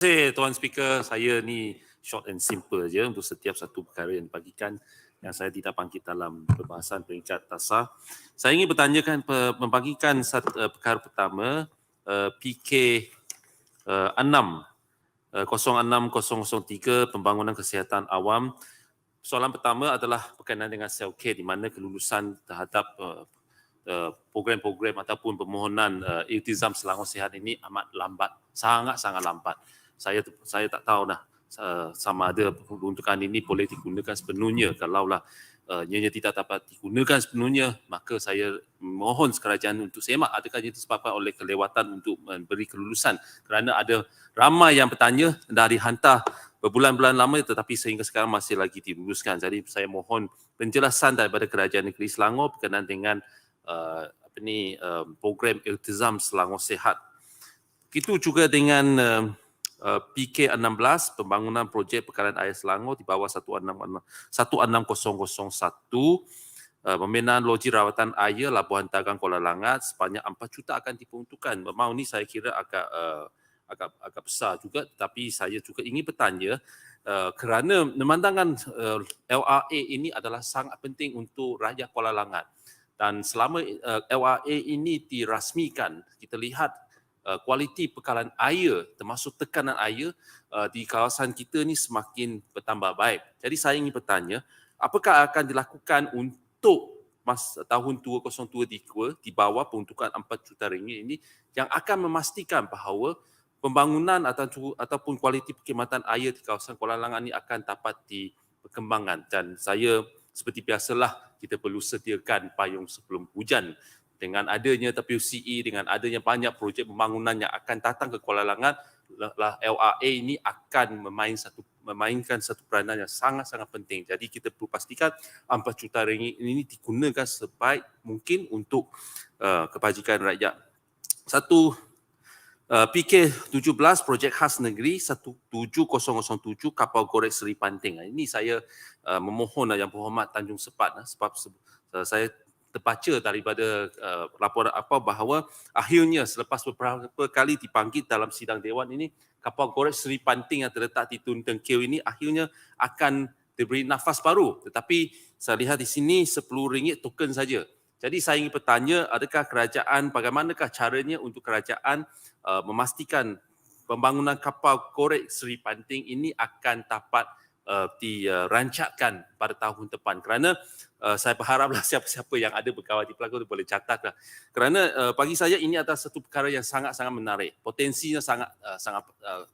Terima kasih Tuan Speaker. Saya ni short and simple je untuk setiap satu perkara yang dibagikan yang saya tidak bangkit dalam perbahasan peringkat tasar. Saya ingin bertanyakan membagikan perkara pertama PK 6 06003 pembangunan kesihatan awam. Soalan pertama adalah berkenaan dengan selcare di mana kelulusan terhadap program-program ataupun permohonan iltizam Selangor Sihat ini amat lambat, sangat-sangat lambat. Saya tak tahu dah sama ada peruntukan ini boleh digunakan sepenuhnya. Kalaulah ianya tidak dapat digunakan sepenuhnya, maka saya mohon kerajaan untuk semak adakah ia disebabkan oleh kelewatan untuk memberi kelulusan, kerana ada ramai yang bertanya dah dihantar berbulan-bulan lama tetapi sehingga sekarang masih lagi diluluskan. Jadi saya mohon penjelasan daripada Kerajaan Negeri Selangor berkenaan dengan program iltizam Selangor Sihat. Begitu juga dengan PK 16 pembangunan projek pekalan air Selangor di bawah 16001 pembinaan loji rawatan air Labuhan Tagang Kuala Langat sebanyak 4 juta akan diperuntukkan. Memang ni saya kira agak besar juga, tetapi saya juga ingin bertanya kerana memandangkan LRA ini adalah sangat penting untuk rakyat Kuala Langat, dan selama LRA ini dirasmikan kita lihat kualiti bekalan air termasuk tekanan air di kawasan kita ni semakin bertambah baik. Jadi saya ingin bertanya, apakah akan dilakukan untuk tahun 2023 di bawah peruntukan 4 juta ringgit ini yang akan memastikan bahawa pembangunan ataupun kualiti perkhidmatan air di kawasan Kuala Langat ini akan dapat diperkembangkan. Dan saya seperti biasalah kita perlu sediakan payung sebelum hujan. Dengan adanya TPUCE, dengan adanya banyak projek pembangunan yang akan datang ke Kuala Langat, LRA ini akan memainkan satu peranan yang sangat-sangat penting. Jadi kita perlu pastikan 4 juta ringgit ini digunakan sebaik mungkin untuk kebajikan rakyat. PK 17 projek khas negeri 17007 kapal korek Seri Panting. Ini saya memohon Yang Berhormat Tanjung Sepat sebab saya terbaca daripada laporan bahawa akhirnya selepas beberapa kali dipanggil dalam sidang Dewan ini, kapal korek Seri Panting yang terletak di Tun Tengkil ini akhirnya akan diberi nafas baru. Tetapi saya lihat di sini RM10 token saja. Jadi saya ingin bertanya, bagaimanakah caranya untuk kerajaan memastikan pembangunan kapal korek Seri Panting ini akan dapat dirancangkan pada tahun depan, kerana saya berharaplah siapa-siapa yang ada berkawan di pelakon boleh catatlah, kerana bagi saya ini adalah satu perkara yang sangat-sangat menarik, potensinya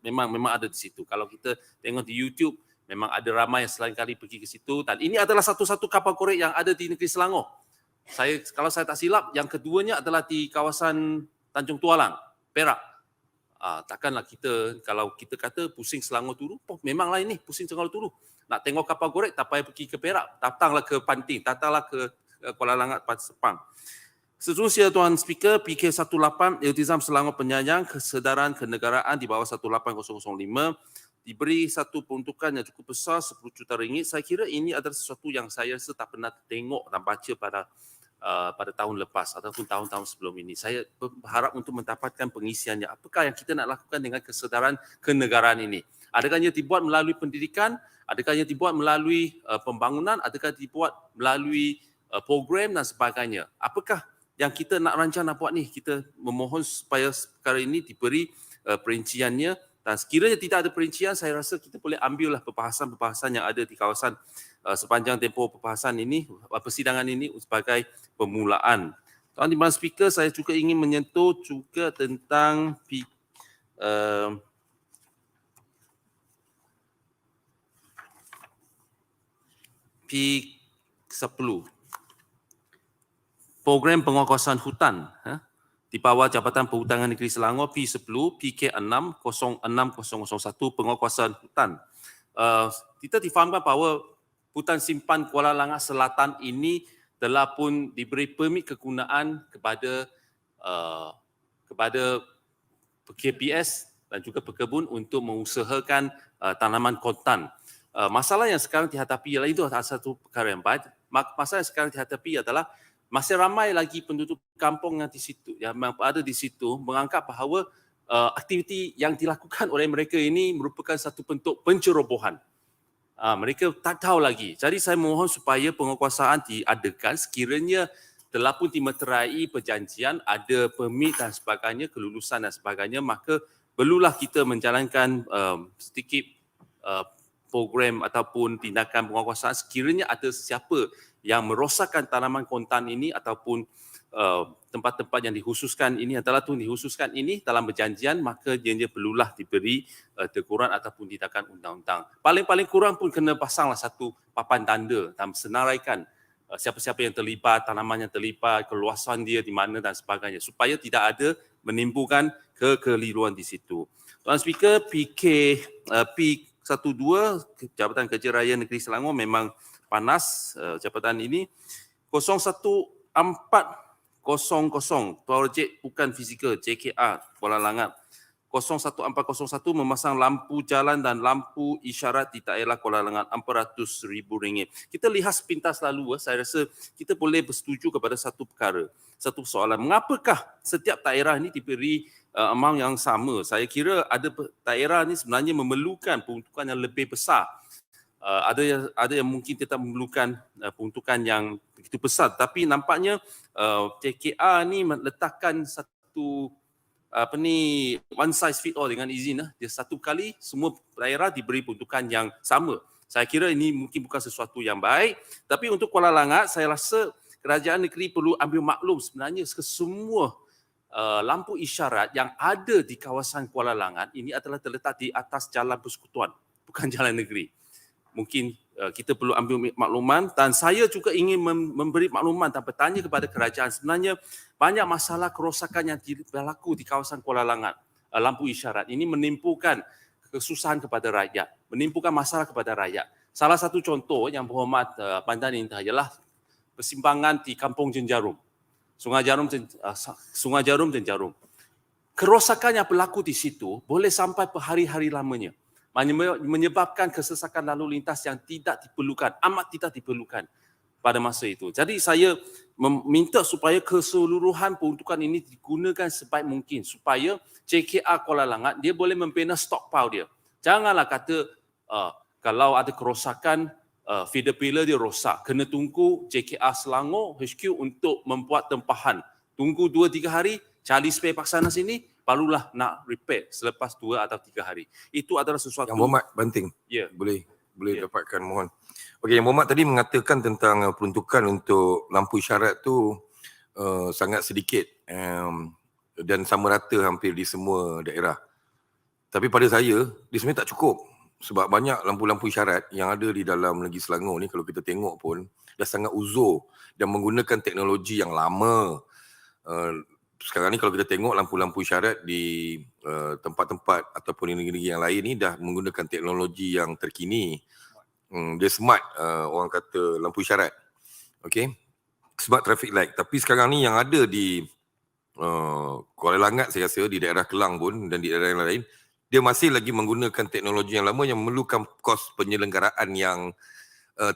memang ada di situ. Kalau kita tengok di YouTube memang ada ramai yang selain kali pergi ke situ, dan ini adalah satu-satu kapal korek yang ada di negeri Selangor. Kalau saya tak silap, yang keduanya adalah di kawasan Tanjung Tualang, Perak. Takkanlah kalau kita kata pusing Selangor Turu, memanglah ini pusing Selangor Turu. Nak tengok kapal korek, tak payah pergi ke Perak, datanglah ke Panting, datanglah ke Kuala Langat, Sepang. Seterusnya Tuan Speaker, PK 18 iltizam Selangor Penyayang kesedaran kenegaraan di bawah 18005 diberi satu peruntukan yang cukup besar RM10 juta. Saya kira ini adalah sesuatu yang saya rasa tak pernah tengok dan baca pada tahun lepas ataupun tahun-tahun sebelum ini. Saya berharap untuk mendapatkan pengisiannya. Apakah yang kita nak lakukan dengan kesedaran kenegaraan ini? Adakah ia dibuat melalui pendidikan? Adakah ia dibuat melalui pembangunan? Adakah dibuat melalui program dan sebagainya? Apakah yang kita nak rancang nak buat ni? Kita memohon supaya perkara ini diberi perinciannya, dan sekiranya tidak ada perincian, saya rasa kita boleh ambillah perbahasan-perbahasan yang ada di kawasan sepanjang tempoh persidangan ini sebagai permulaan. Tuan Timbalan Speaker, saya juga ingin menyentuh juga tentang P10, program penguasaan hutan di bawah Jabatan Perhutanan Negeri Selangor, P10, PK 6 06001 penguasaan hutan. Kita difahamkan bahawa hutan simpan Kuala Langat Selatan ini telah pun diberi permit kegunaan kepada KPS dan juga pekebun untuk mengusahakan tanaman kontan. Masalah yang sekarang dihadapi ialah itu adalah satu perkara yang baik. Masalah yang sekarang dihadapi adalah masih ramai lagi penduduk kampung yang ada di situ menganggap bahawa aktiviti yang dilakukan oleh mereka ini merupakan satu bentuk pencerobohan. Mereka tak tahu lagi. Jadi saya mohon supaya penguasaan diadakan sekiranya telah pun dimeterai perjanjian, ada permit dan sebagainya, kelulusan dan sebagainya, maka perlulah kita menjalankan sedikit program ataupun tindakan penguasaan sekiranya ada sesiapa yang merosakkan tanaman kontan ini ataupun tempat-tempat yang dikhususkan ini dalam perjanjian, maka dia perlulah diberi teguran ataupun tindakan undang-undang. Paling-paling kurang pun kena pasanglah satu papan tanda dan senaraikan siapa-siapa yang terlibat, tanaman yang terlibat, keluasan dia di mana dan sebagainya, supaya tidak ada menimbulkan kekeliruan di situ. Tuan Speaker, P12 Jabatan Kerja Raya Negeri Selangor memang panas jabatan ini. 01400 projek bukan fizikal JKR Kuala Langat. 01401 memasang lampu jalan dan lampu isyarat di daerah Kuala Langat, RM400,000. Kita lihat sepintas lalu, saya rasa kita boleh bersetuju kepada satu perkara, satu soalan. Mengapakah setiap daerah ini diberi amount yang sama? Saya kira ada daerah ini sebenarnya memerlukan peruntukan yang lebih besar. Ada yang mungkin tetap memerlukan peruntukan yang begitu besar, tapi nampaknya JKR ni meletakkan satu one size fit all dengan izin. Dia satu kali semua daerah diberi peruntukan yang sama. Saya kira ini mungkin bukan sesuatu yang baik, tapi untuk Kuala Langat saya rasa kerajaan negeri perlu ambil maklum sebenarnya semua lampu isyarat yang ada di kawasan Kuala Langat ini adalah terletak di atas jalan persekutuan, bukan jalan negeri. Mungkin kita perlu ambil makluman, dan saya juga ingin memberi makluman dan bertanya kepada kerajaan, sebenarnya banyak masalah kerosakan yang berlaku di kawasan Kuala Langat. Lampu isyarat ini menimbulkan kesusahan kepada rakyat, menimbulkan masalah kepada rakyat. Salah satu contoh yang berhormat Pandan Indah ialah persimpangan di Kampung Jenjarum, Sungai Jarum dan Jarum. Kerosakan yang berlaku di situ boleh sampai berhari-hari lamanya, menyebabkan kesesakan lalu lintas yang amat tidak diperlukan pada masa itu. Jadi saya meminta supaya keseluruhan peruntukan ini digunakan sebaik mungkin supaya JKR Kuala Langat dia boleh membina stockpile dia. Janganlah kata kalau ada kerosakan feeder pillar dia rosak, kena tunggu JKR Selangor HQ untuk membuat tempahan. Tunggu 2-3 hari, cari spare paksana sini, barulah nak repair selepas 2 atau 3 hari. Itu adalah sesuatu yang Muhammad banting. Ya. Boleh dapatkan, mohon. Okey, yang Muhammad tadi mengatakan tentang peruntukan untuk lampu isyarat tu sangat sedikit dan sama rata hampir di semua daerah. Tapi pada saya, dia sebenarnya tak cukup. Sebab banyak lampu-lampu isyarat yang ada di dalam negeri Selangor ni, kalau kita tengok pun dah sangat uzur dan menggunakan teknologi yang lama. Sekarang ni kalau kita tengok lampu-lampu isyarat di tempat-tempat ataupun di negeri-negeri yang lain ni dah menggunakan teknologi yang terkini. Dia smart, orang kata lampu isyarat. Okey, smart traffic light. Tapi sekarang ni yang ada di Kuala Langat, saya rasa di daerah Kelang pun dan di daerah yang lain, dia masih lagi menggunakan teknologi yang lama yang memerlukan kos penyelenggaraan yang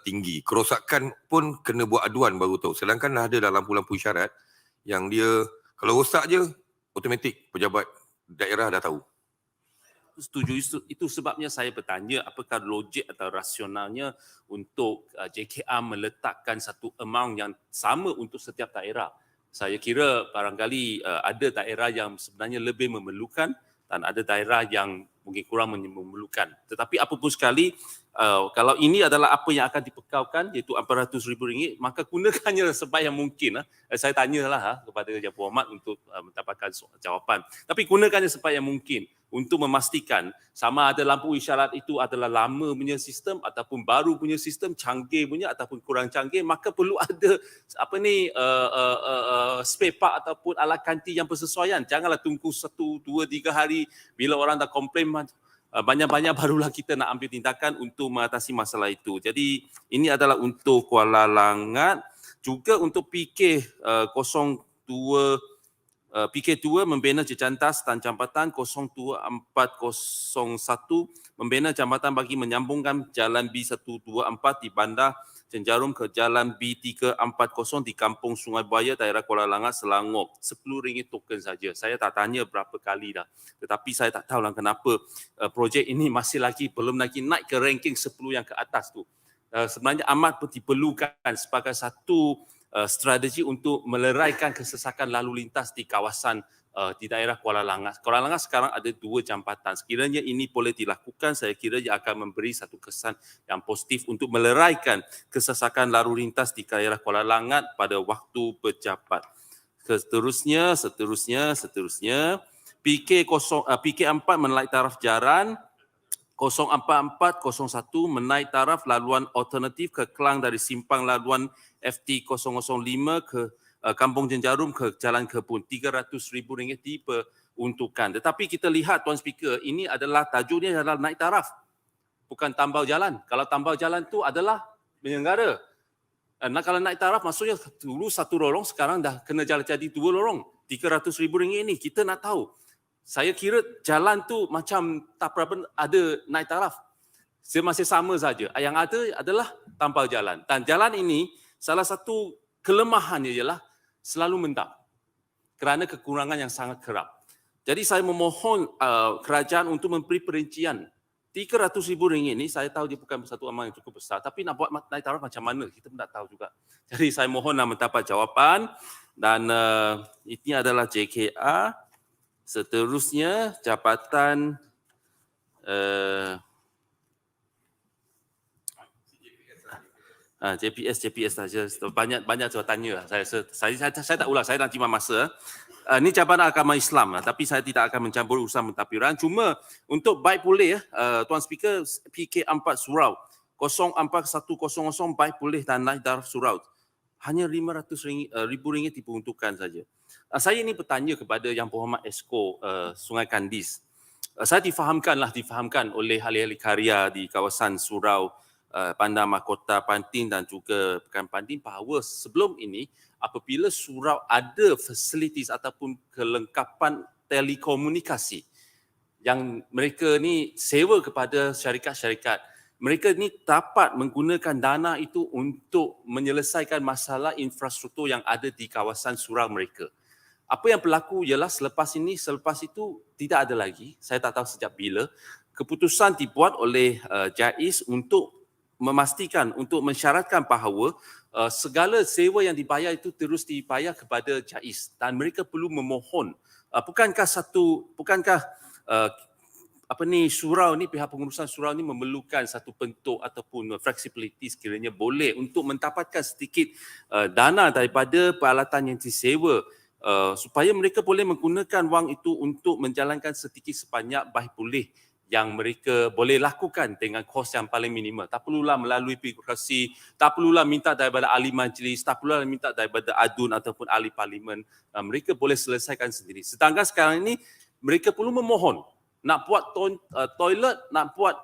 tinggi. Kerosakan pun kena buat aduan baru tahu. Sedangkan dah ada dalam lampu-lampu isyarat yang dia kalau rosak je, automatik pejabat daerah dah tahu. Setuju, itu sebabnya saya bertanya apakah logik atau rasionalnya untuk JKR meletakkan satu amount yang sama untuk setiap daerah. Saya kira barangkali ada daerah yang sebenarnya lebih memerlukan dan ada daerah yang mungkin kurang memerlukan. Tetapi apapun sekali, kalau ini adalah apa yang akan dipekaukan, iaitu RM400,000, maka gunakannya sebaik yang mungkin. Saya tanyalah kepada Yang Berhormat untuk mendapatkan jawapan. Tapi gunakannya sebaik yang mungkin untuk memastikan sama ada lampu isyarat itu adalah lama punya sistem ataupun baru punya sistem, canggih punya ataupun kurang canggih, maka perlu ada spare part ataupun alat ganti yang bersesuaian. Janganlah tunggu 1, 2, 3 hari bila orang dah komplain banyak-banyak barulah kita nak ambil tindakan untuk mengatasi masalah itu. Jadi ini adalah untuk Kuala Langat, juga untuk PK 02 PK2 membina jejantas dan jambatan 02401 membina jambatan bagi menyambungkan jalan B124 di Bandar Cenjarum ke jalan B340 di Kampung Sungai Buaya, daerah Kuala Langat, Selangor. RM10 token saja. Saya tak tanya berapa kali dah. Tetapi saya tak tahulah kenapa projek ini masih lagi belum lagi naik ke ranking 10 yang ke atas tu. Sebenarnya amat diperlukan sebagai satu strategi untuk meleraikan kesesakan lalu lintas di kawasan di daerah Kuala Langat. Kuala Langat sekarang ada 2 jambatan. Sekiranya ini boleh dilakukan, saya kira ia akan memberi satu kesan yang positif untuk meleraikan kesesakan lalu lintas di daerah Kuala Langat pada waktu berjabat. Seterusnya, PK4 menaik taraf jaran, 04401 menaik taraf laluan alternatif ke Kelang dari simpang laluan FT005 ke Kampung Cenjarum ke Jalan Kebun, RM300,000 diperuntukkan. Tetapi kita lihat Tuan Speaker, ini adalah tajuknya adalah naik taraf, bukan tambal jalan. Kalau tambal jalan tu adalah menyenggara. Kalau naik taraf maksudnya dulu satu lorong, sekarang dah kena jadi 2 lorong. RM300,000 ini kita nak tahu. Saya kira jalan tu macam tak berapa ada naik taraf. Dia masih sama saja. Yang ada adalah tambal jalan. Dan jalan ini salah satu kelemahannya ialah selalu mendap kerana kekurangan yang sangat kerap. Jadi saya memohon kerajaan untuk memberi perincian. RM300,000 ini saya tahu dia bukan satu amal yang cukup besar, tapi nak buat naik taraf macam mana kita pun tak tahu juga. Jadi saya mohonlah mendapat jawapan dan ini adalah JKR. Seterusnya jabatan JPS saja. Banyak saya tanya. Saya tak ulang, saya nak terima masa. Ini Jabatan Agama Islam, tapi saya tidak akan mencampur urusan mentadbiran. Cuma untuk baik boleh, Tuan Speaker, PK4 Surau 04100 baik boleh dan naik taraf surau. Hanya RM500,000 diperuntukkan saja. Saya ini bertanya kepada Yang Berhormat Esko Sungai Kandis. Saya difahamkan oleh ahli-ahli karya di kawasan surau Bandar Mahkota Pantin dan juga Pekan Pantin bahawa sebelum ini apabila surau ada facilities ataupun kelengkapan telekomunikasi yang mereka ni sewa kepada syarikat-syarikat, mereka ni dapat menggunakan dana itu untuk menyelesaikan masalah infrastruktur yang ada di kawasan surau mereka. Apa yang berlaku ialah selepas itu tidak ada lagi, saya tak tahu sejak bila, keputusan dibuat oleh JAIS untuk memastikan, untuk mensyaratkan bahawa segala sewa yang dibayar itu terus dibayar kepada JAIS dan mereka perlu memohon. Bukankah surau ni, pihak pengurusan surau ni memerlukan satu bentuk ataupun flexibility sekiranya boleh untuk mendapatkan sedikit dana daripada peralatan yang disewa supaya mereka boleh menggunakan wang itu untuk menjalankan sedikit sebanyak baik boleh yang mereka boleh lakukan dengan kos yang paling minimal. Tak perlulah melalui birokrasi, tak perlulah minta daripada ahli majlis, tak perlulah minta daripada adun ataupun ahli parlimen. Mereka boleh selesaikan sendiri. Sedangkan sekarang ini mereka perlu memohon. Nak buat toilet, nak buat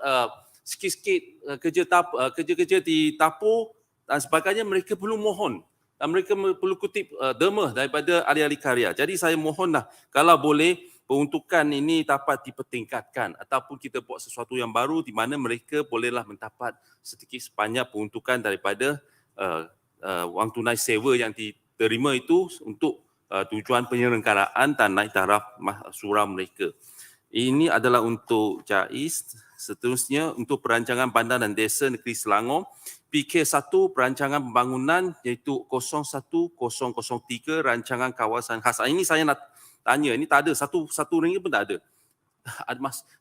sikit-sikit kerja-kerja di dapur dan sebagainya, mereka perlu mohon. Dan mereka perlu kutip derma daripada ahli-ahli karya. Jadi saya mohonlah kalau boleh peruntukan ini dapat dipertingkatkan ataupun kita buat sesuatu yang baru di mana mereka bolehlah mendapat sedikit sebanyak peruntukan daripada wang tunai sewa yang diterima itu untuk tujuan penyelenggaraan dan naik taraf surau mereka. Ini adalah untuk JAIS. Seterusnya untuk perancangan bandar dan desa negeri Selangor, PK1 perancangan pembangunan iaitu 01003 rancangan kawasan khas. Ini saya nak tanya, ini tak ada, satu ringgit pun tak ada.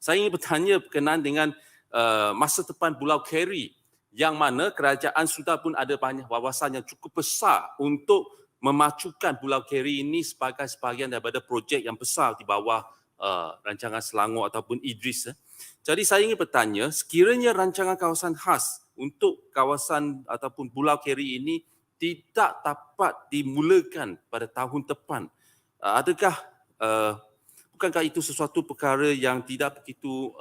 Saya ingin bertanya berkenaan dengan masa depan Pulau Keri yang mana kerajaan sudah pun ada banyak wawasan yang cukup besar untuk memacukan Pulau Keri ini sebagai sebahagian daripada projek yang besar di bawah rancangan Selangor ataupun Idris. Jadi saya ingin bertanya, sekiranya rancangan kawasan khas untuk kawasan ataupun Pulau Keri ini tidak dapat dimulakan pada tahun depan, adakah bukankah itu sesuatu perkara yang tidak begitu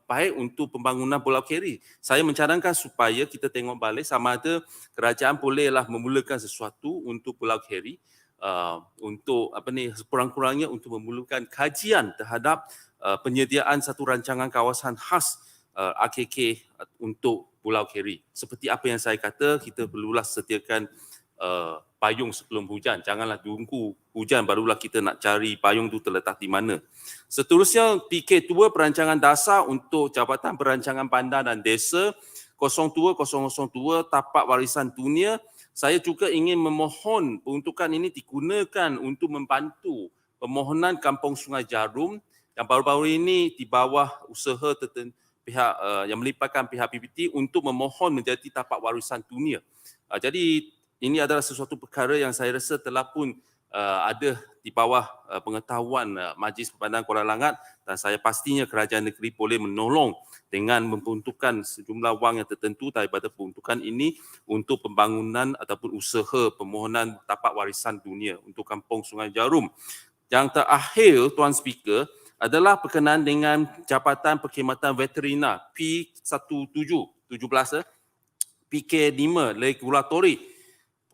baik untuk pembangunan Pulau Keri? Saya mencadangkan supaya kita tengok balik sama ada kerajaan bolehlah memulakan sesuatu untuk Pulau Keri untuk sekurang-kurangnya untuk memerlukan kajian terhadap penyediaan satu rancangan kawasan khas RKK untuk Pulau Keri. Seperti apa yang saya kata, kita perlulah sediakan payung sebelum hujan. Janganlah tunggu hujan barulah kita nak cari payung tu terletak di mana. Seterusnya, PK2 perancangan dasar untuk Jabatan Perancangan Bandar dan Desa 02002 tapak warisan dunia. Saya juga ingin memohon peruntukan ini digunakan untuk membantu permohonan Kampung Sungai Jarum yang baru-baru ini di bawah usaha pihak yang melibatkan pihak PBT untuk memohon menjadi tapak warisan dunia. Jadi ini adalah sesuatu perkara yang saya rasa telah pun ada di bawah pengetahuan Majlis Perbandaran Kuala Langat, dan saya pastinya kerajaan negeri boleh menolong dengan memperuntukkan sejumlah wang yang tertentu daripada peruntukan ini untuk pembangunan ataupun usaha permohonan tapak warisan dunia untuk Kampung Sungai Jarum. Yang terakhir, Tuan Speaker, adalah berkenaan dengan Jabatan Perkhidmatan Veterina P17, PK5 Regulatori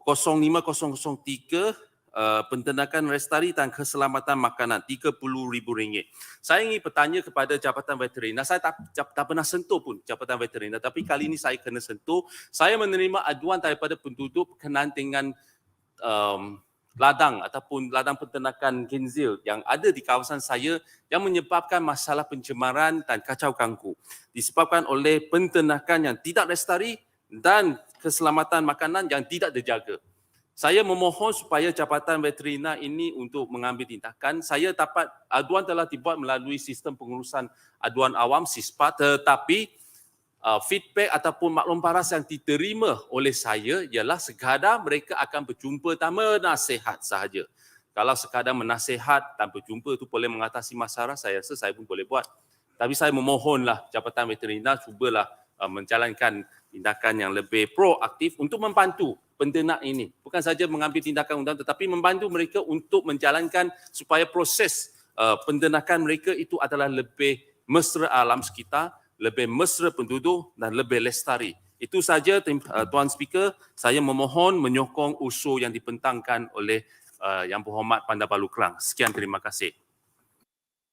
05003, penternakan lestari dan keselamatan makanan RM30,000. Saya ingin bertanya kepada Jabatan Veterina, saya tak pernah sentuh pun Jabatan Veterina, tapi kali ini saya kena sentuh. Saya menerima aduan daripada penduduk berkenaan dengan ladang ataupun ladang penternakan Genzil yang ada di kawasan saya yang menyebabkan masalah pencemaran dan kacau kangku disebabkan oleh penternakan yang tidak lestari dan keselamatan makanan yang tidak terjaga. Saya memohon supaya Jabatan Veterina ini untuk mengambil tindakan. Saya dapat aduan telah dibuat melalui sistem pengurusan aduan awam SISPA, tetapi feedback ataupun maklum paras yang diterima oleh saya ialah sekadar mereka akan berjumpa dan menasihat sahaja. Kalau sekadar menasihat dan berjumpa itu boleh mengatasi masalah, saya rasa saya pun boleh buat. Tapi saya memohonlah Jabatan Veterina cubalah menjalankan tindakan yang lebih proaktif untuk membantu penternak ini. Bukan saja mengambil tindakan undang tetapi membantu mereka untuk menjalankan supaya proses penternakan mereka itu adalah lebih mesra alam sekitar, lebih mesra penduduk dan lebih lestari. Itu saja Tuan Speaker, saya memohon menyokong usul yang dibentangkan oleh Yang Berhormat Bandar Baru Klang. Sekian, terima kasih.